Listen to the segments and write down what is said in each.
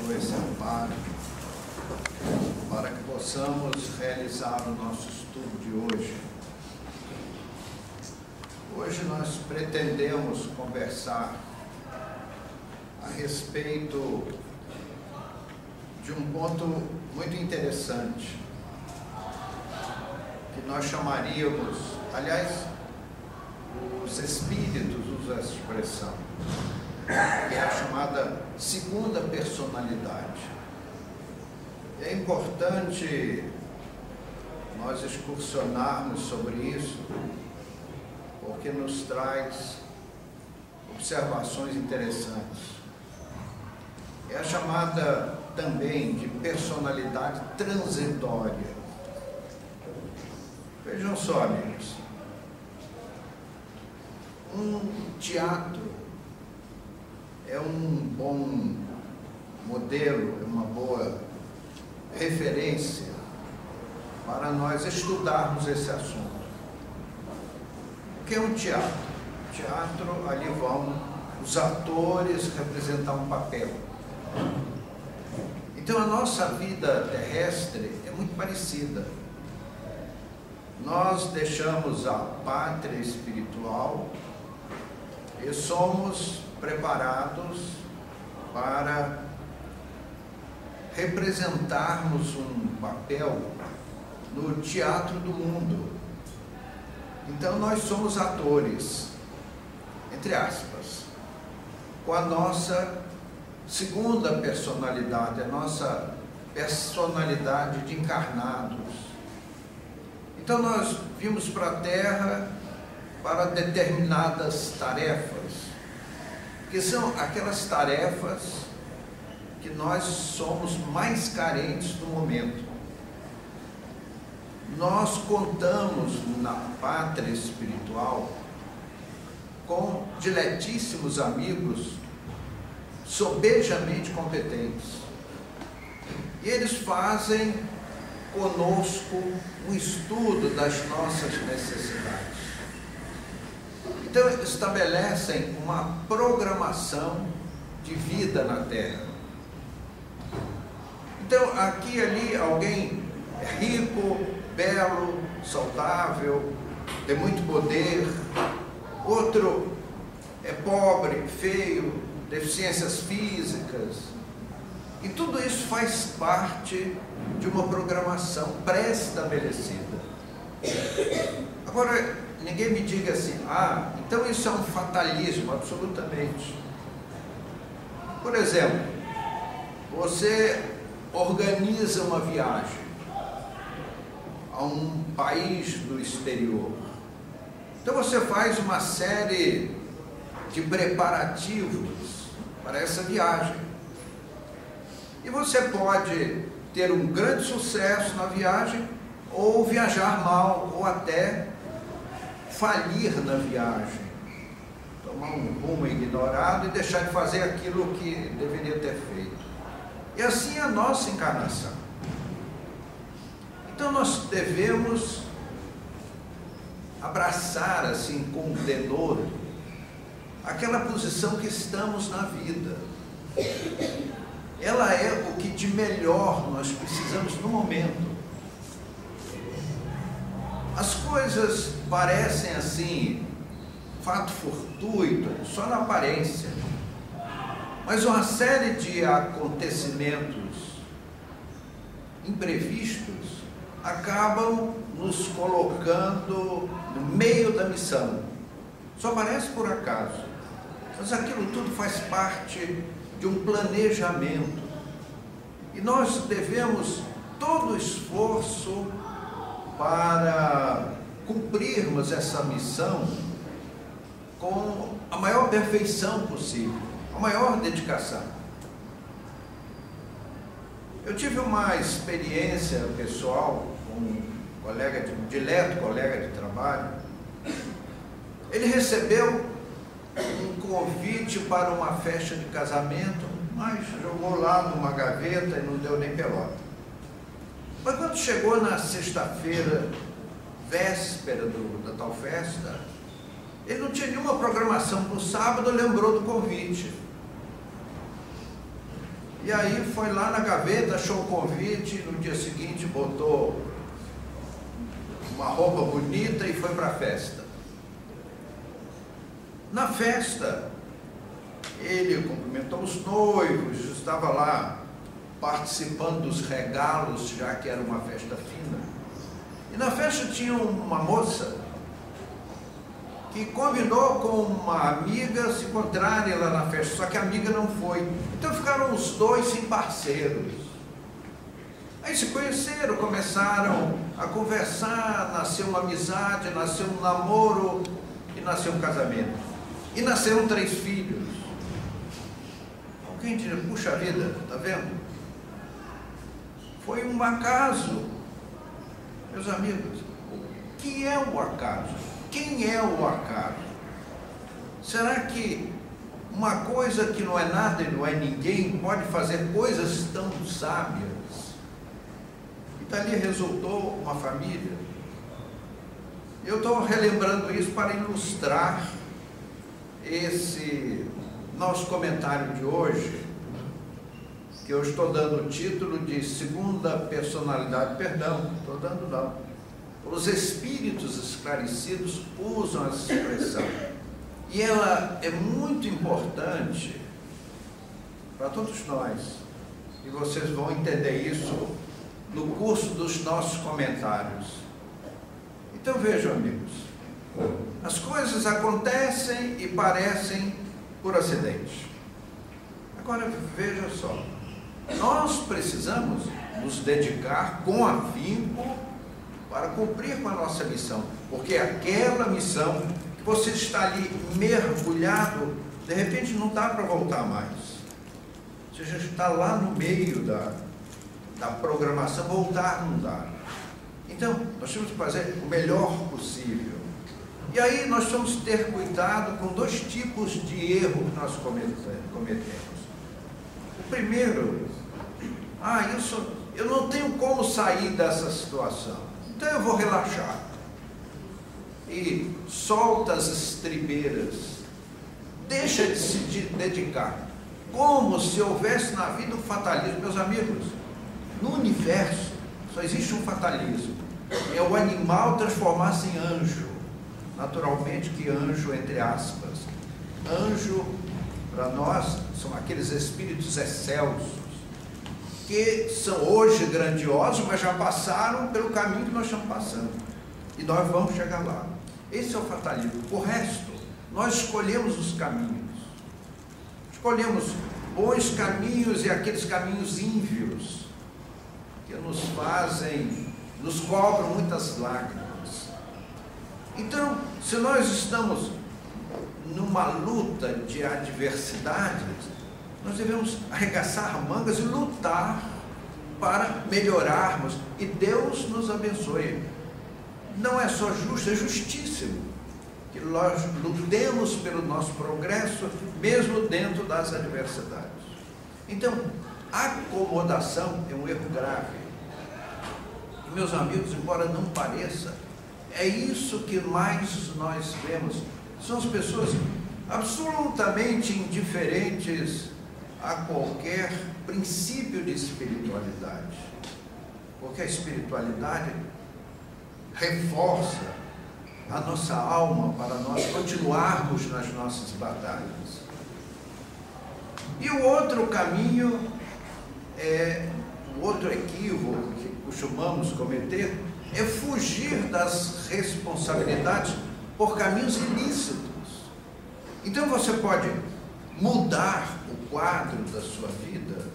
abençoe, esse amparo, para que possamos realizar o nosso estudo de hoje. Hoje nós pretendemos conversar a respeito de um ponto muito interessante, que nós chamaríamos, aliás, os espíritos usam essa expressão, que é a chamada segunda personalidade. É importante nós excursionarmos sobre isso, porque nos traz observações interessantes. É a chamada também de personalidade transitória. Vejam só, amigos, um teatro é um bom modelo, é uma boa referência para nós estudarmos esse assunto. O que é um teatro? Teatro, ali vão os atores representar um papel. Então a nossa vida terrestre é muito parecida. Nós deixamos a pátria espiritual e somos preparados para representarmos um papel no teatro do mundo. Então nós somos atores, entre aspas, com a nossa segunda personalidade, a nossa personalidade de encarnados. Então nós vimos para a Terra para determinadas tarefas, que são aquelas tarefas que nós somos mais carentes no momento. Nós contamos na pátria espiritual com diletíssimos amigos sobejamente competentes. E eles fazem conosco um estudo das nossas necessidades. Então, estabelecem uma programação de vida na Terra. Então, aqui e ali, alguém é rico, belo, saudável, tem muito poder, outro é pobre, feio, deficiências físicas, e tudo isso faz parte de uma programação pré-estabelecida. Agora, ninguém me diga assim, então isso é um fatalismo, absolutamente. Por exemplo, você organiza uma viagem a um país do exterior. Então você faz uma série de preparativos para essa viagem. E você pode ter um grande sucesso na viagem, ou viajar mal, ou até falir na viagem, tomar um rumo ignorado e deixar de fazer aquilo que deveria ter feito. E assim é a nossa encarnação. Então nós devemos abraçar assim com temor aquela posição que estamos na vida. Ela é o que de melhor nós precisamos no momento. As coisas parecem assim, fato fortuito, só na aparência. Mas uma série de acontecimentos imprevistos acabam nos colocando no meio da missão. Só parece por acaso, mas aquilo tudo faz parte de um planejamento. E nós devemos todo o esforço para cumprirmos essa missão com a maior perfeição possível, a maior dedicação. Eu tive uma experiência pessoal com um dileto colega de trabalho. Ele recebeu um convite para uma festa de casamento, mas jogou lá numa gaveta e não deu nem pelota. Mas quando chegou na sexta-feira, véspera da tal festa, ele não tinha nenhuma programação para o sábado, lembrou do convite. E aí foi lá na gaveta, achou o convite, no dia seguinte botou uma roupa bonita e foi para a festa. Na festa, ele cumprimentou os noivos, estava lá participando dos regalos, já que era uma festa fina. E na festa tinha uma moça que combinou com uma amiga se encontrarem lá na festa, só que a amiga não foi. Então ficaram os dois sem parceiros. Aí se conheceram, começaram a conversar, nasceu uma amizade, nasceu um namoro e nasceu um casamento. E nasceram 3 filhos. Alguém diz, puxa vida, tá vendo? Foi um acaso. Meus amigos, o que é o acaso? Quem é o acaso? Será que uma coisa que não é nada e não é ninguém pode fazer coisas tão sábias? E dali resultou uma família. Eu estou relembrando isso para ilustrar esse nosso comentário de hoje, que eu estou dando o título de segunda personalidade, perdão, estou dando não. Os espíritos esclarecidos usam essa expressão. E ela é muito importante para todos nós. E vocês vão entender isso no curso dos nossos comentários. Então vejam, amigos, as coisas acontecem e parecem por acidente. Agora veja só, nós precisamos nos dedicar com afinco para cumprir com a nossa missão, porque aquela missão que você está ali mergulhado, de repente não dá para voltar mais. Você já está lá no meio da programação, voltar não dá. Então, nós temos que fazer o melhor possível. E aí nós temos que ter cuidado com 2 tipos de erro que nós cometemos. O primeiro, eu não tenho como sair dessa situação, então eu vou relaxar. E solta as estribeiras, deixa de se dedicar, como se houvesse na vida um fatalismo. Meus amigos, no universo só existe um fatalismo, é o animal transformar-se em anjo. Naturalmente que anjo, entre aspas, anjo para nós são aqueles espíritos excelsos, que são hoje grandiosos, mas já passaram pelo caminho que nós estamos passando, e nós vamos chegar lá. Esse é o fatalismo. O resto, nós escolhemos os caminhos, escolhemos bons caminhos e aqueles caminhos ínvios, que nos cobram muitas lágrimas. Então, se nós estamos numa luta de adversidades, nós devemos arregaçar mangas e lutar para melhorarmos, e Deus nos abençoe. Não é só justo, é justíssimo que nós lutemos pelo nosso progresso, mesmo dentro das adversidades. Então, acomodação é um erro grave. E, meus amigos, embora não pareça, é isso que mais nós vemos. São as pessoas absolutamente indiferentes a qualquer princípio de espiritualidade, porque a espiritualidade reforça a nossa alma para nós continuarmos nas nossas batalhas. E o outro caminho, o outro equívoco que costumamos cometer, é fugir das responsabilidades por caminhos ilícitos. Então você pode mudar o quadro da sua vida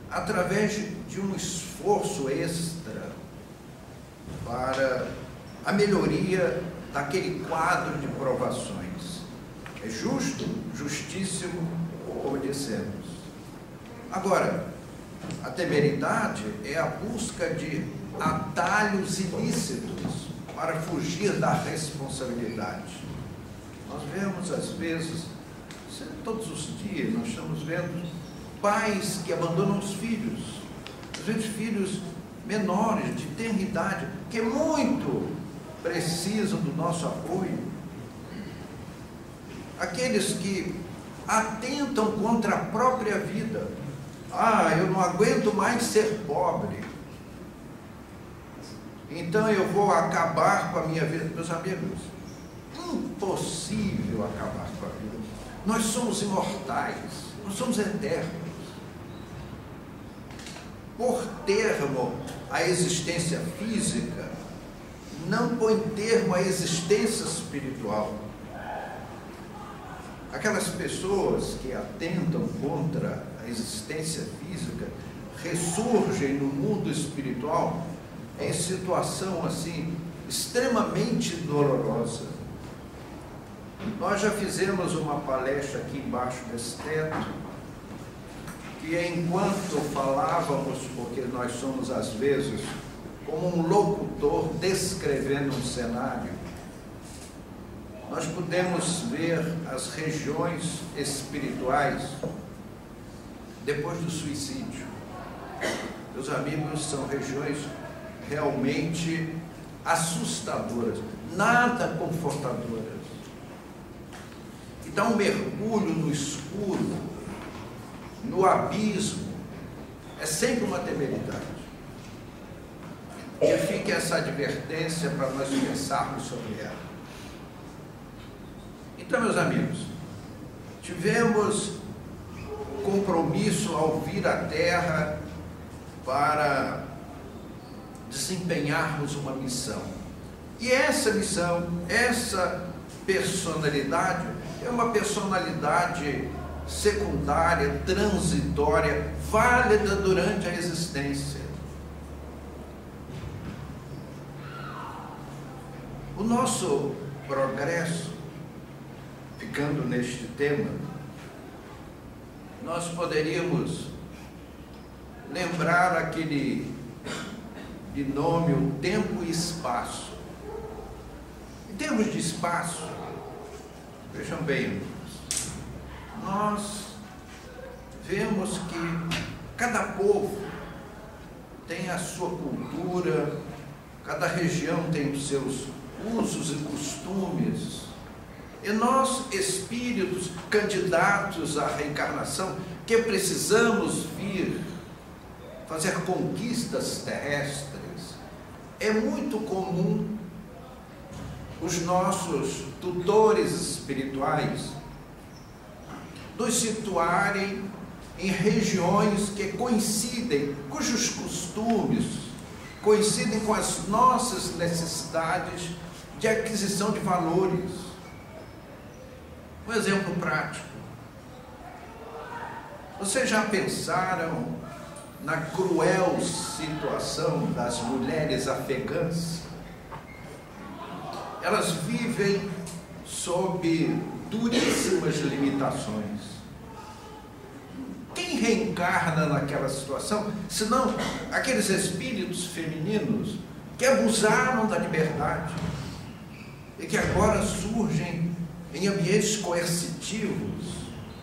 através de um esforço extra para a melhoria daquele quadro de provações. É justo, justíssimo, como dissemos. Agora, a temeridade é a busca de atalhos ilícitos para fugir da responsabilidade. Nós vemos às vezes, todos os dias, nós estamos vendo pais que abandonam os filhos, às vezes filhos menores, de tenra idade, que muito precisam do nosso apoio. Aqueles que atentam contra a própria vida, eu não aguento mais ser pobre, então eu vou acabar com a minha vida. Meus amigos, impossível acabar com a vida. Nós somos imortais, nós somos eternos. Por termo a existência física, não põe termo à existência espiritual. Aquelas pessoas que atentam contra a existência física ressurgem no mundo espiritual em situação assim extremamente dolorosa. Nós já fizemos uma palestra aqui embaixo desse teto, que enquanto falávamos, porque nós somos às vezes como um locutor descrevendo um cenário, nós pudemos ver as regiões espirituais depois do suicídio. Meus amigos, são regiões realmente assustadoras, nada confortadoras. E dá um mergulho no escuro, no abismo, é sempre uma temeridade. E fica essa advertência para nós pensarmos sobre ela. Então, meus amigos, tivemos o compromisso ao vir à Terra para desempenharmos uma missão. E essa missão, essa personalidade, é uma personalidade secundária, transitória, válida durante a existência. O nosso progresso, ficando neste tema, nós poderíamos lembrar aquele binômio tempo e espaço. Em termos de espaço, vejam bem, nós vemos que cada povo tem a sua cultura, cada região tem os seus usos e costumes, e nós, espíritos candidatos à reencarnação, que precisamos vir fazer conquistas terrestres, é muito comum os nossos tutores espirituais nos situarem em regiões que coincidem, cujos costumes coincidem com as nossas necessidades de aquisição de valores. Um exemplo prático. Vocês já pensaram na cruel situação das mulheres afegãs? Elas vivem sob duríssimas limitações. Quem reencarna naquela situação, senão aqueles espíritos femininos que abusaram da liberdade e que agora surgem em ambientes coercitivos,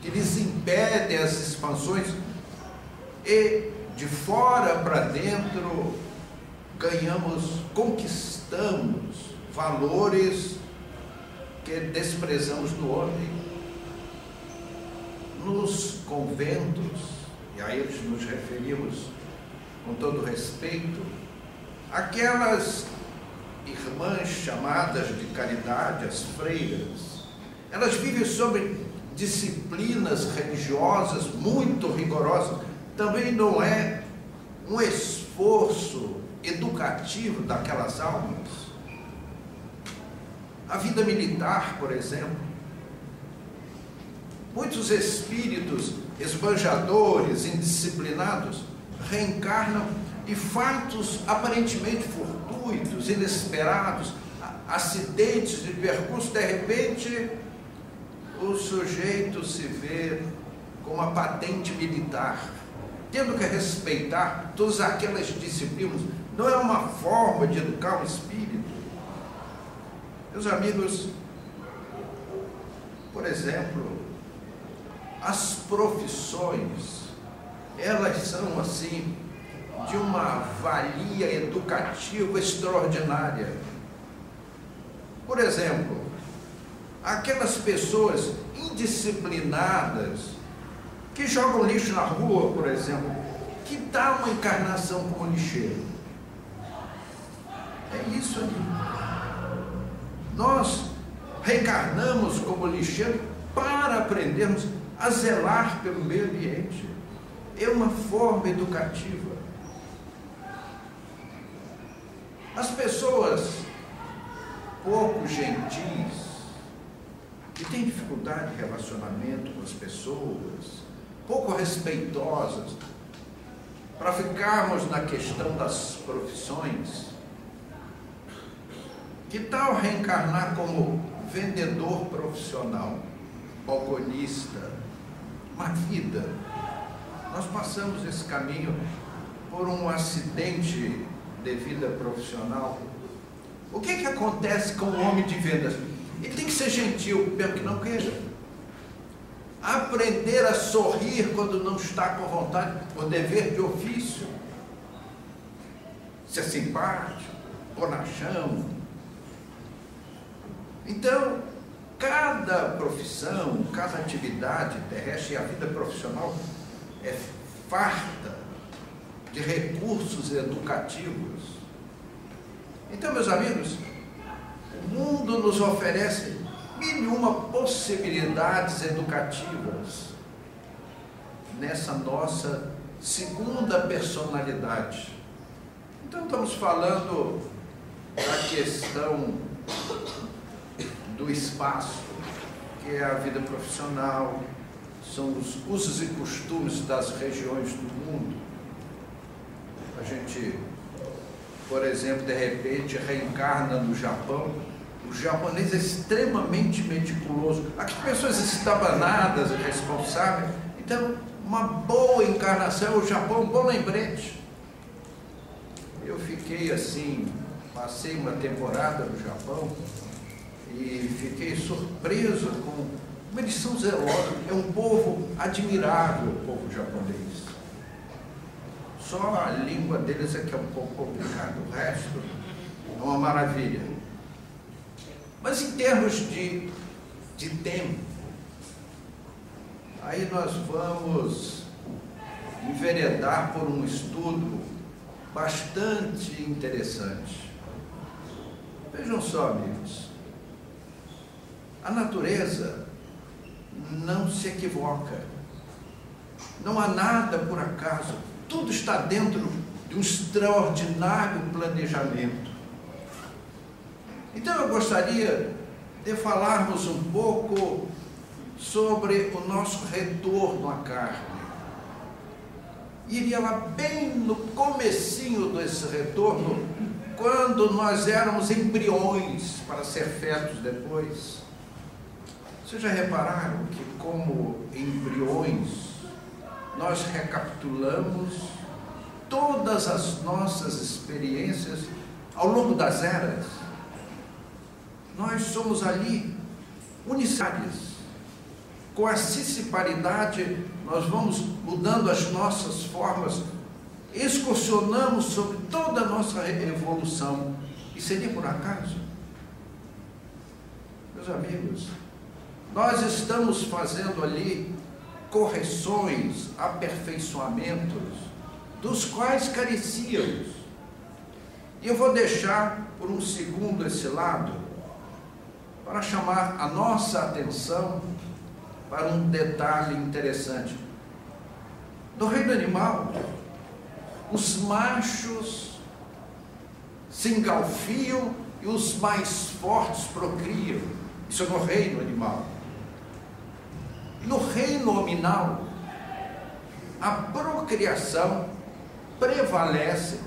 que lhes impedem as expansões, e de fora para dentro conquistamos valores que desprezamos no homem. Nos conventos, e a eles nos referimos com todo respeito, aquelas irmãs chamadas de caridade, as freiras, elas vivem sobre disciplinas religiosas muito rigorosas. Também não é um esforço educativo daquelas almas. A vida militar, por exemplo, muitos espíritos esbanjadores, indisciplinados, reencarnam e fatos aparentemente fortuitos, inesperados, acidentes de percurso, de repente o sujeito se vê com uma patente militar, tendo que respeitar todas aquelas disciplinas. Não é uma forma de educar o espírito. Meus amigos, por exemplo, as profissões, elas são assim, de uma valia educativa extraordinária. Por exemplo, aquelas pessoas indisciplinadas que jogam lixo na rua, por exemplo, que dá uma encarnação como lixeiro. É isso ali. Nós reencarnamos como lixeiro para aprendermos a zelar pelo meio ambiente. É uma forma educativa. As pessoas pouco gentis, que têm dificuldade de relacionamento com as pessoas, pouco respeitosas, para ficarmos na questão das profissões, que tal reencarnar como vendedor profissional, balconista, uma vida? Nós passamos esse caminho por um acidente de vida profissional. O que que acontece com o homem de vendas? Ele tem que ser gentil, mesmo que não queira. Aprender a sorrir quando não está com vontade, por dever de ofício. Ser simpático, bonachão. Então, cada profissão, cada atividade terrestre, e a vida profissional é farta de recursos educativos. Então, meus amigos, o mundo nos oferece mil e uma possibilidades educativas nessa nossa segunda personalidade. Então, estamos falando da questão do espaço, que é a vida profissional, são os usos e costumes das regiões do mundo. A gente, por exemplo, de repente reencarna no Japão. O japonês é extremamente meticuloso. Aqui pessoas estabanadas, irresponsáveis. Então, uma boa encarnação é o Japão, um bom lembrete. Eu fiquei assim, passei uma temporada no Japão e fiquei surpreso com como eles são zelosos. É um povo admirável, o povo japonês. Só a língua deles é que é um pouco complicada, o resto é uma maravilha. Mas em termos de tempo, aí nós vamos enveredar por um estudo bastante interessante. Vejam só, amigos, a natureza não se equivoca, não há nada por acaso, tudo está dentro de um extraordinário planejamento. Então eu gostaria de falarmos um pouco sobre o nosso retorno à carne. Iria lá bem no comecinho desse retorno, quando nós éramos embriões para ser fetos depois. Vocês já repararam que, como embriões, nós recapitulamos todas as nossas experiências ao longo das eras? Nós somos ali unicários. Com a siciparidade, nós vamos mudando as nossas formas, excursionamos sobre toda a nossa evolução. E seria por acaso? Meus amigos, nós estamos fazendo ali correções, aperfeiçoamentos, dos quais carecíamos. E eu vou deixar por um segundo esse lado, para chamar a nossa atenção para um detalhe interessante. No reino animal, os machos se engalfiam e os mais fortes procriam. Isso é no reino animal. No reino hominal, a procriação prevalece,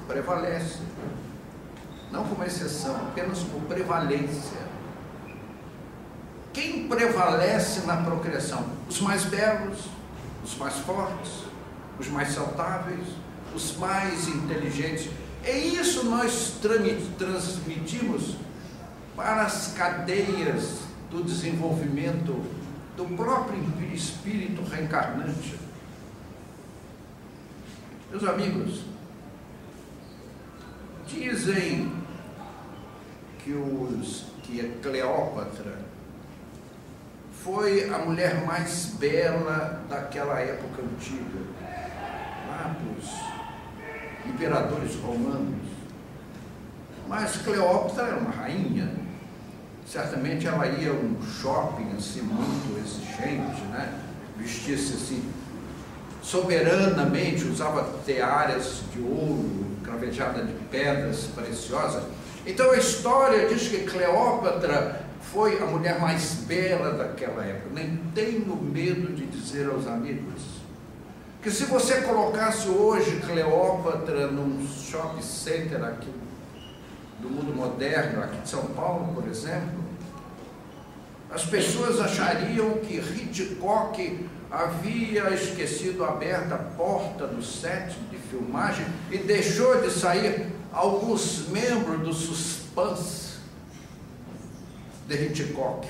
não como exceção, apenas como prevalência. Quem prevalece na procriação? Os mais belos, os mais fortes, os mais saudáveis, os mais inteligentes. E isso nós transmitimos para as cadeias do desenvolvimento do próprio espírito reencarnante. Meus amigos, dizem que Cleópatra foi a mulher mais bela daquela época antiga, lá dos imperadores romanos. Mas Cleópatra era uma rainha. Certamente ela ia a um shopping assim, muito exigente, né? Vestia-se assim, soberanamente, usava tiaras de ouro, cravejada de pedras preciosas. Então a história diz que Cleópatra foi a mulher mais bela daquela época. Nem tenho medo de dizer aos amigos que se você colocasse hoje Cleópatra num shopping center aqui do mundo moderno, aqui de São Paulo, por exemplo, as pessoas achariam que Hitchcock havia esquecido aberta a porta do set de filmagem e deixou de sair alguns membros do suspense de Hitchcock.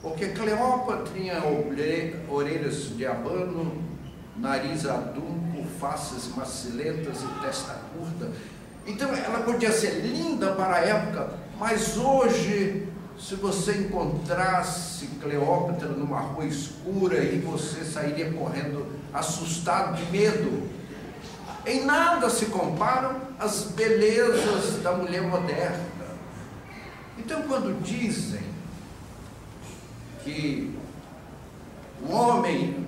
Porque Cleópatra tinha orelhas de abano, nariz adunco, faces macilentas e testa curta. Então ela podia ser linda para a época, mas hoje, se você encontrasse Cleópatra numa rua escura e você sairia correndo assustado de medo, em nada se comparam as belezas da mulher moderna. Então, quando dizem que o homem,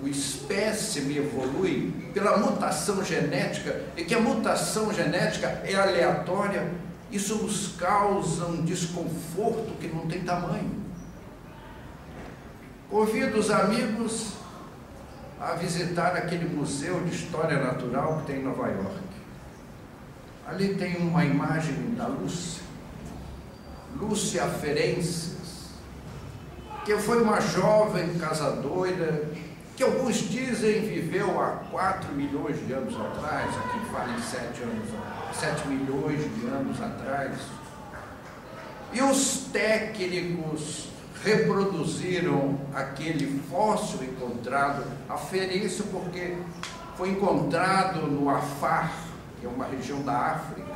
o espécime evolui pela mutação genética e que a mutação genética é aleatória, isso nos causa um desconforto que não tem tamanho. Convido os amigos a visitar aquele museu de história natural que tem em Nova York. Ali tem uma imagem da Lúcia Ferences, que foi uma jovem casadoira, que alguns dizem viveu há 4 milhões de anos atrás, aqui falam 7 milhões de anos atrás. E os técnicos reproduziram aquele fóssil encontrado, a Ferença, porque foi encontrado no Afar, que é uma região da África,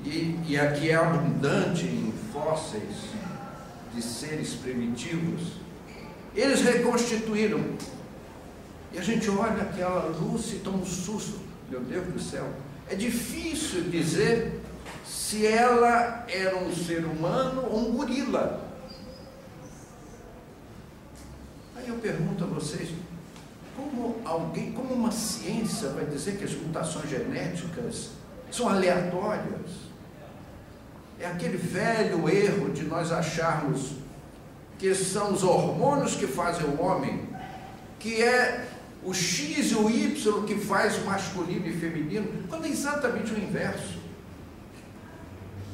e aqui é abundante em fósseis de seres primitivos. Eles reconstituíram, e a gente olha aquela luz e toma um susto, meu Deus do céu. É difícil dizer se ela era um ser humano ou um gorila. Aí eu pergunto a vocês, como uma ciência vai dizer que as mutações genéticas são aleatórias? É aquele velho erro de nós acharmos que são os hormônios que fazem o homem, que é o X e o Y que faz o masculino e feminino, quando é exatamente o inverso.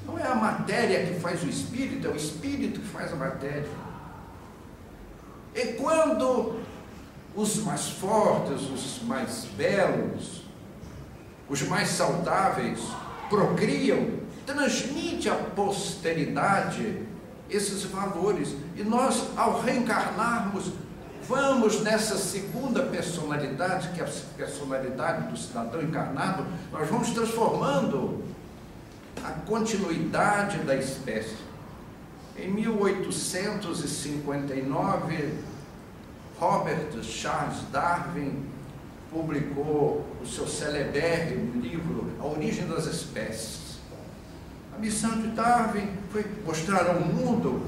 Não é a matéria que faz o espírito, é o espírito que faz a matéria. E quando os mais fortes, os mais belos, os mais saudáveis procriam, transmite à posteridade esses valores. E nós, ao reencarnarmos, vamos nessa segunda personalidade, que é a personalidade do cidadão encarnado, nós vamos transformando a continuidade da espécie. Em 1859, Robert Charles Darwin publicou o seu celebérrimo livro A Origem das Espécies. A missão de Darwin foi mostrar ao mundo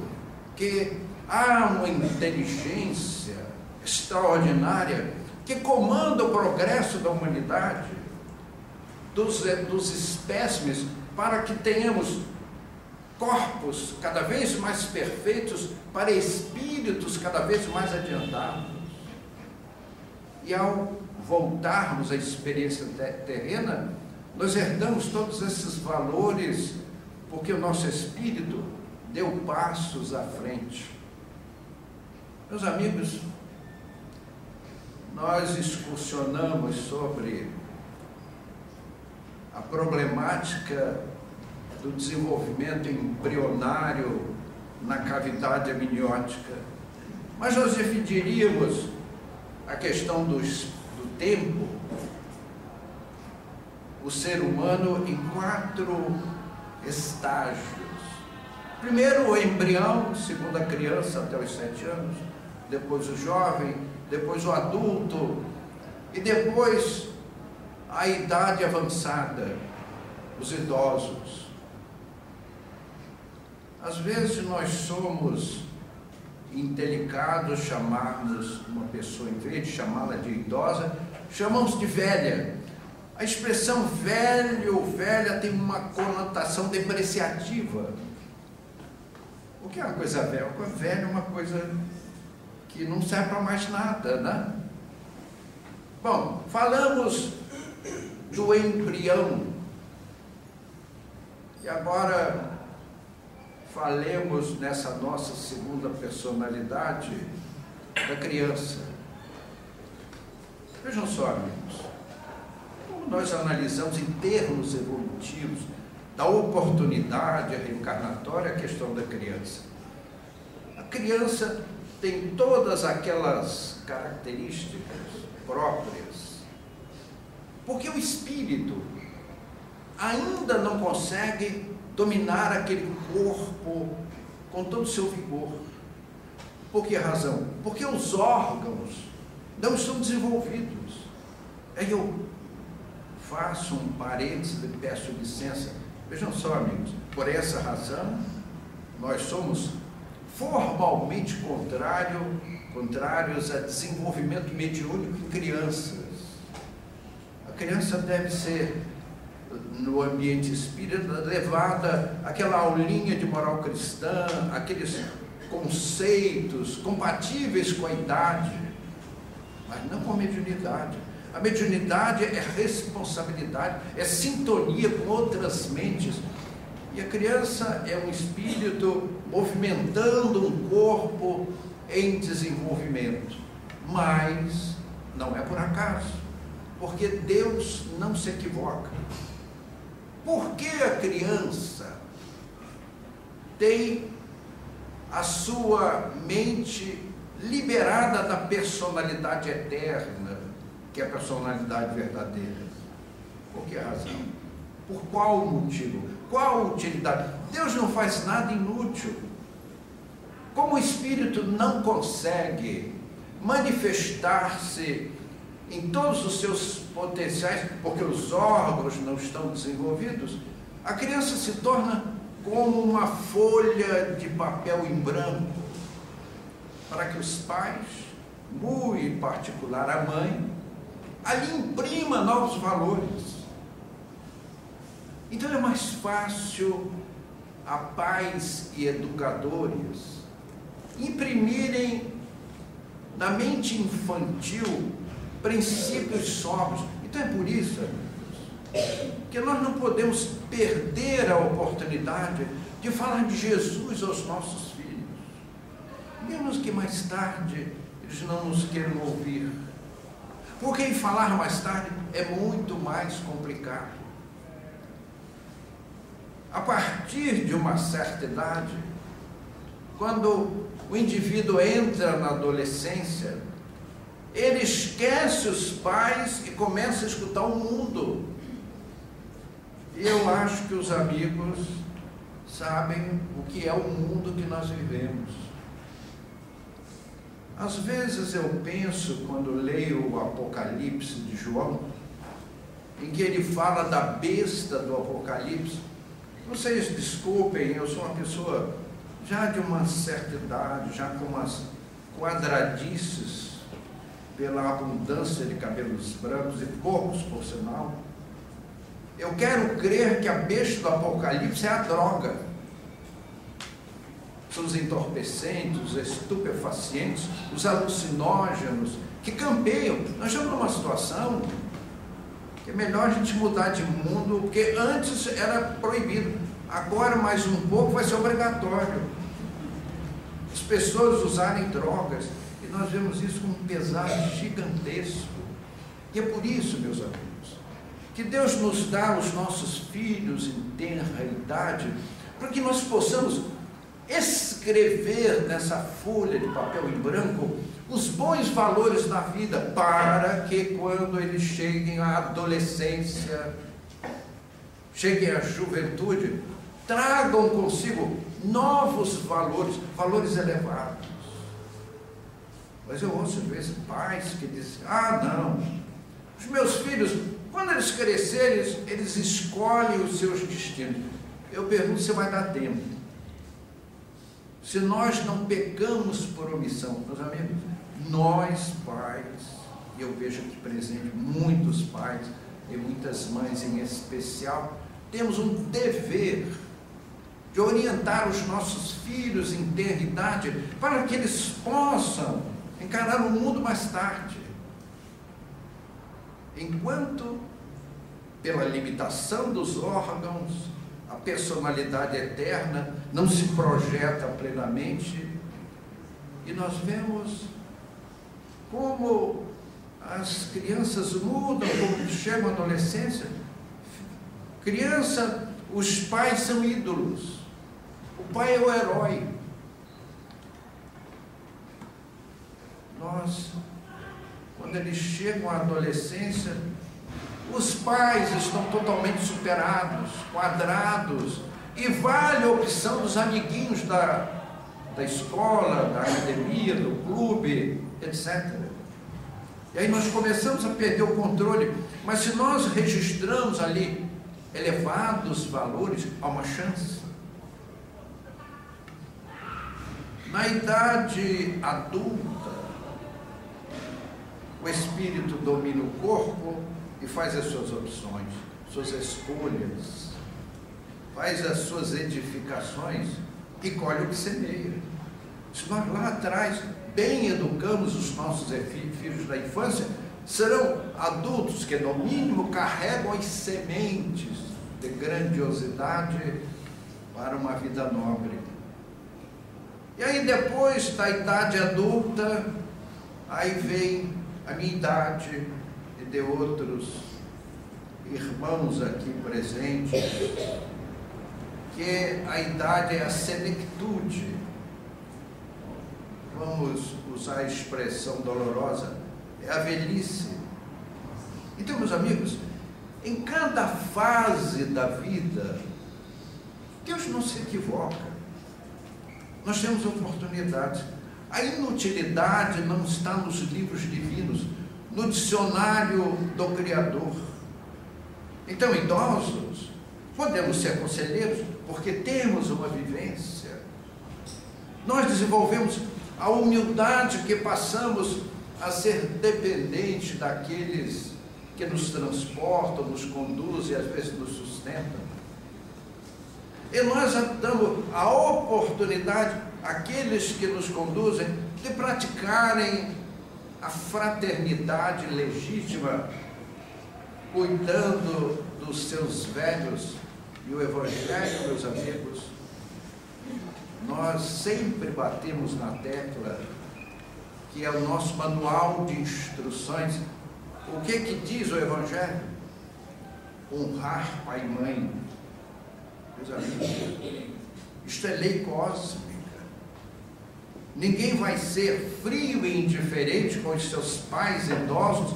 que há uma inteligência extraordinária que comanda o progresso da humanidade, dos espécimes, para que tenhamos corpos cada vez mais perfeitos para espíritos cada vez mais adiantados. E ao voltarmos à experiência terrena, nós herdamos todos esses valores, porque o nosso espírito deu passos à frente. Meus amigos, nós excursionamos sobre a problemática do desenvolvimento embrionário na cavidade amniótica, mas nós dividiríamos a questão do tempo, o ser humano, em 4 estágios. Primeiro o embrião, segundo a criança até os 7 anos, depois o jovem, depois o adulto, e depois a idade avançada, os idosos. Às vezes nós somos indelicados chamarmos uma pessoa, em vez de chamá-la de idosa, chamamos de velha. A expressão velho ou velha tem uma conotação depreciativa. O que é uma coisa velha? Uma coisa velha é uma coisa que não serve para mais nada, né? Bom, falamos do embrião. E agora falemos nessa nossa segunda personalidade da criança. Vejam só, amigos, como nós analisamos em termos evolutivos da oportunidade reencarnatória a questão da criança. A criança tem todas aquelas características próprias, porque o espírito ainda não consegue dominar aquele corpo com todo o seu vigor. Por que razão? Porque os órgãos não estão desenvolvidos. Aí eu faço um parênteses e peço licença. Vejam só, amigos, por essa razão nós somos formalmente contrários a desenvolvimento mediúnico em crianças. A criança deve ser, no ambiente espírita, levada àquela aulinha de moral cristã, aqueles conceitos compatíveis com a idade, mas não com a mediunidade. A mediunidade é responsabilidade, é sintonia com outras mentes. E a criança é um espírito movimentando um corpo em desenvolvimento. Mas não é por acaso, porque Deus não se equivoca. Por que a criança tem a sua mente liberada da personalidade eterna, que é a personalidade verdadeira? Por que razão? Por qual motivo? Qual utilidade? Deus não faz nada inútil. Como o espírito não consegue manifestar-se em todos os seus potenciais, porque os órgãos não estão desenvolvidos, a criança se torna como uma folha de papel em branco, para que os pais, muito em particular a mãe, ali imprima novos valores. Então é mais fácil a pais e educadores imprimirem na mente infantil princípios sóbrios. Então é por isso, amigos, que nós não podemos perder a oportunidade de falar de Jesus aos nossos filhos, mesmo que mais tarde eles não nos queiram ouvir, porque em falar mais tarde é muito mais complicado. A partir de uma certa idade, quando o indivíduo entra na adolescência, ele esquece os pais e começa a escutar o mundo. E eu acho que os amigos sabem o que é o mundo que nós vivemos. Às vezes eu penso, quando leio o Apocalipse de João, em que ele fala da besta do Apocalipse. Vocês desculpem, eu sou uma pessoa já de uma certa idade, já com umas quadradices, pela abundância de cabelos brancos e poucos, por sinal. Eu quero crer que a besta do Apocalipse é a droga. São os entorpecentes, os estupefacientes, os alucinógenos que campeiam. Nós estamos numa situação que é melhor a gente mudar de mundo, porque antes era proibido, agora mais um pouco vai ser obrigatório as pessoas usarem drogas, e nós vemos isso com um pesar gigantesco. E é por isso, meus amigos, que Deus nos dá os nossos filhos em tenra idade, para que nós possamos escrever nessa folha de papel em branco os bons valores da vida, para que quando eles cheguem à adolescência, cheguem à juventude, tragam consigo novos valores, valores elevados. Mas eu ouço às vezes pais que dizem: ah, não, os meus filhos, quando eles crescerem, eles escolhem os seus destinos. Eu pergunto se vai dar tempo. Se nós não pecamos por omissão, meus amigos, nós pais, e eu vejo aqui presente muitos pais e muitas mães em especial, temos um dever de orientar os nossos filhos em ter idade para que eles possam encarar o mundo mais tarde. Enquanto, pela limitação dos órgãos, a personalidade eterna não se projeta plenamente, e nós vemos como as crianças mudam, como chegam à adolescência. Criança, os pais são ídolos, o pai é o herói. Nós, quando eles chegam à adolescência, os pais estão totalmente superados, quadrados, e vale a opção dos amiguinhos da escola, da academia, do clube, etc. E aí nós começamos a perder o controle. Mas se nós registramos ali elevados valores, há uma chance. Na idade adulta, o espírito domina o corpo e faz as suas opções, suas escolhas, faz as suas edificações e colhe o que semeia. Se nós lá atrás bem educamos os nossos filhos da infância, serão adultos que no mínimo carregam as sementes de grandiosidade para uma vida nobre. E aí depois da idade adulta, aí vem a minha idade e de outros irmãos aqui presentes, que a idade é a senectude. Vamos usar a expressão dolorosa, é a velhice. Então, meus amigos, em cada fase da vida, Deus não se equivoca. Nós temos oportunidades. A inutilidade não está nos livros divinos, no dicionário do Criador. Então, idosos, podemos ser conselheiros porque temos uma vivência. Nós desenvolvemos a humildade que passamos a ser dependentes daqueles que nos transportam, nos conduzem e às vezes nos sustentam. E nós damos a oportunidade àqueles que nos conduzem de praticarem a fraternidade legítima, cuidando dos seus velhos. E o Evangelho, meus amigos, nós sempre batemos na tecla que é o nosso manual de instruções. O que diz o Evangelho? Honrar pai e mãe. Meus amigos, isto é lei cósmica. Ninguém vai ser frio e indiferente com os seus pais idosos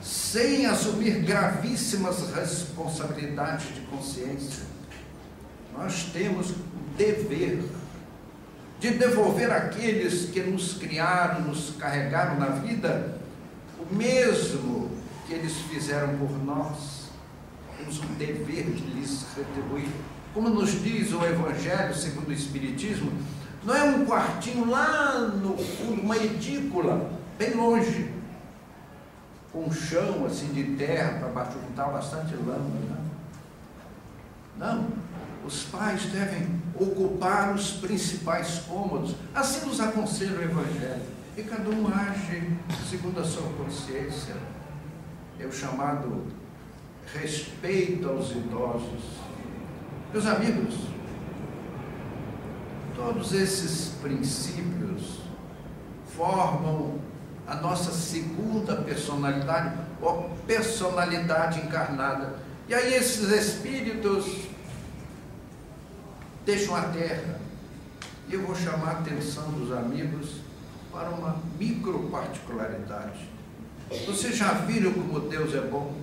sem assumir gravíssimas responsabilidades de consciência. Nós temos o dever de devolver àqueles que nos criaram, nos carregaram na vida, o mesmo que eles fizeram por nós. Temos o dever de lhes retribuir. Como nos diz o Evangelho segundo o Espiritismo, não é um quartinho lá no fundo, uma edícula, bem longe, com um chão assim de terra para juntar bastante lama, né? Não, os pais devem ocupar os principais cômodos. Assim nos aconselha o Evangelho. E cada um age segundo a sua consciência. É o chamado respeito aos idosos. Meus amigos, todos esses princípios formam a nossa segunda personalidade, ou personalidade encarnada. E aí esses espíritos deixam a terra. E eu vou chamar a atenção dos amigos para uma micro particularidade. Vocês já viram como Deus é bom?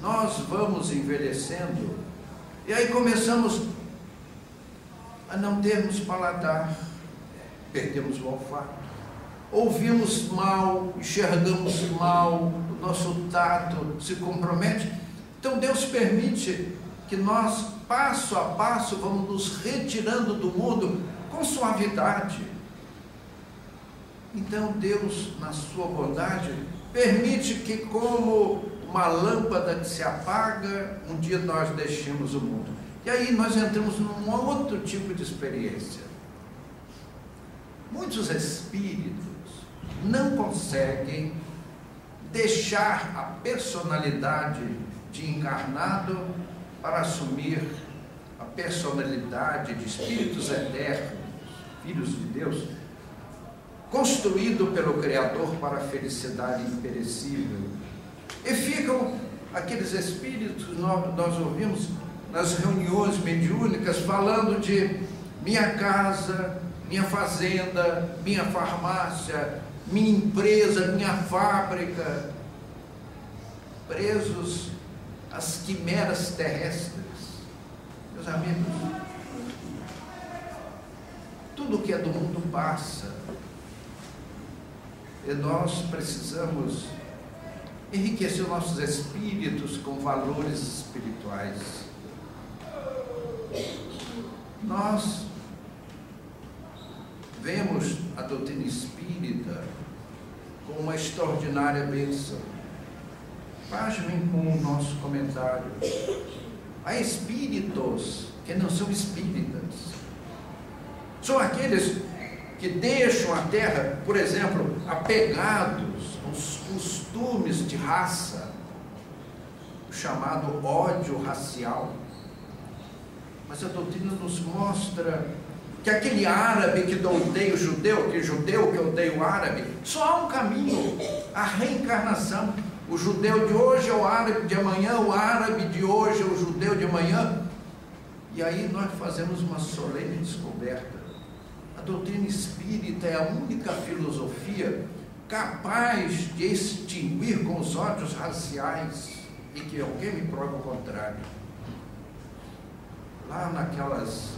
Nós vamos envelhecendo E aí começamos a não termos paladar, perdemos o olfato, ouvimos mal, enxergamos mal, o nosso tato se compromete. Então Deus permite que nós, passo a passo, vamos nos retirando do mundo com suavidade. Então Deus, na sua bondade, permite que, como uma lâmpada que se apaga, um dia nós deixemos o mundo. E aí nós entramos num outro tipo de experiência. Muitos espíritos não conseguem deixar a personalidade de encarnado para assumir a personalidade de espíritos eternos, filhos de Deus, construído pelo Criador para a felicidade imperecível. E ficam aqueles espíritos que nós ouvimos nas reuniões mediúnicas falando de minha casa, minha fazenda, minha farmácia, minha empresa, minha fábrica, presos às quimeras terrestres. Meus amigos, tudo que é do mundo passa, e nós precisamos enriquecer nossos espíritos com valores espirituais. Nós vemos a doutrina espírita como uma extraordinária bênção. Pasmem com o nosso comentário. Há espíritos que não são espíritas. São aqueles que deixam a terra, por exemplo, apegados aos costumes de raça, o chamado ódio racial. Mas a doutrina nos mostra que aquele árabe que odeia o judeu, aquele judeu que odeia o árabe, só há um caminho, a reencarnação. O judeu de hoje é o árabe de amanhã, o árabe de hoje é o judeu de amanhã. E aí nós fazemos uma solene descoberta. A doutrina espírita é a única filosofia capaz de extinguir com os ódios raciais, e que alguém me prove o contrário. Lá naquelas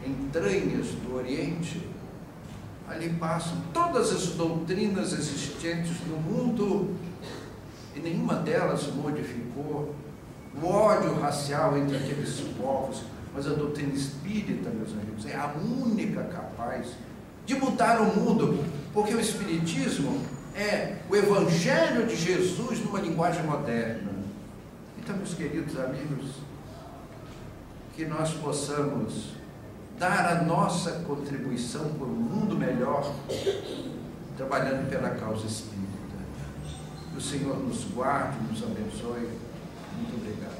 entranhas do Oriente, ali passam todas as doutrinas existentes no mundo, e nenhuma delas modificou o ódio racial entre aqueles povos. Mas a doutrina espírita, meus amigos, é a única capaz de mudar o mundo, porque o espiritismo é o evangelho de Jesus numa linguagem moderna. Então, meus queridos amigos, que nós possamos dar a nossa contribuição para um mundo melhor, trabalhando pela causa espírita. Que o Senhor nos guarde, nos abençoe. Muito obrigado.